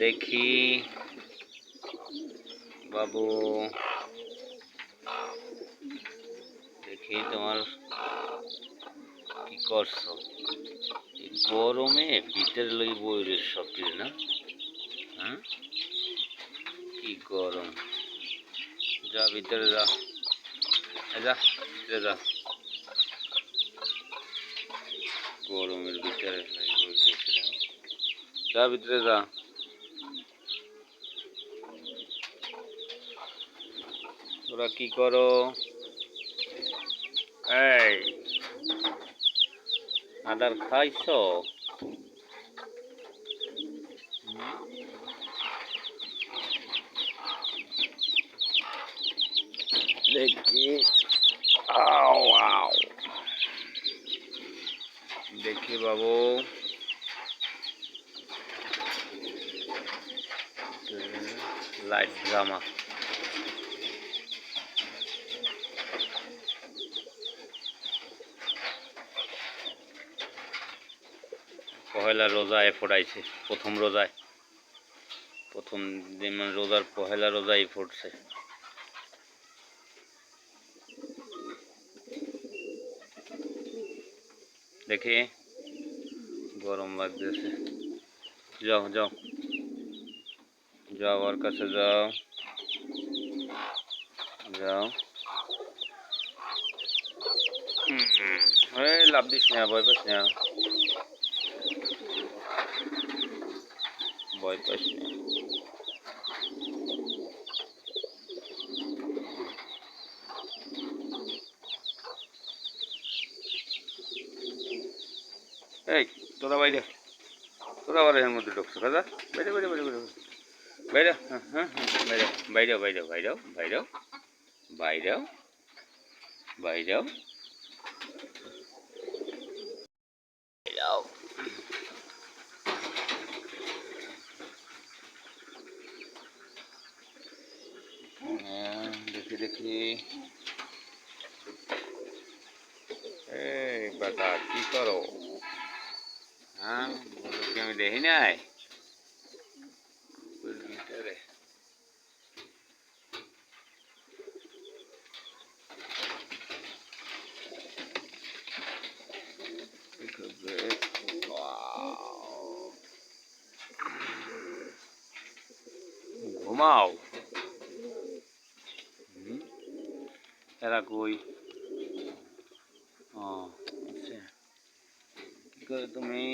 দেখি বাবু, দেখি তোমার কি করছো। এই গরমে ভিতরে লই বইরে সবজি না। হ্যাঁ, কি গরম। যা ভিতরে যা, যা ভিতরে যা। গরমের ভিতরে যা, ভিতরে যা। তোরা কি করো? এই আদার খাইছো? দেখি, আও আও, দেখি বাবু, লাইট ড্রামা। পহেলা রোজায় ফোটাইছে, প্রথম রোজায়, প্রথম দিন মানে রোজার পহেলা রোজায় ফুটছে। দেখি, গরম লাগতেছে। যাও যাও যাও, ওর কাছে যাও, যাও। এই লাভ দিস না, ভয় পাস না, ভয় পাস না। এই তোরা বাইরে, তোরা আবার এর মধ্যে ঢুকছো কাজা। বাইরে বাইরে বাইরে বাইরে বাইরে, হ্যাঁ হ্যাঁ বাইরে বাইরে বাইরে বাইরে বাইরে বাইরে বাইরে। দেখি দেখি, এই বেটা কি করো? হ্যাঁ, আমি দেখি নাই। ঘুমাও, এরা কই? ও আচ্ছা, কি করে তুমি?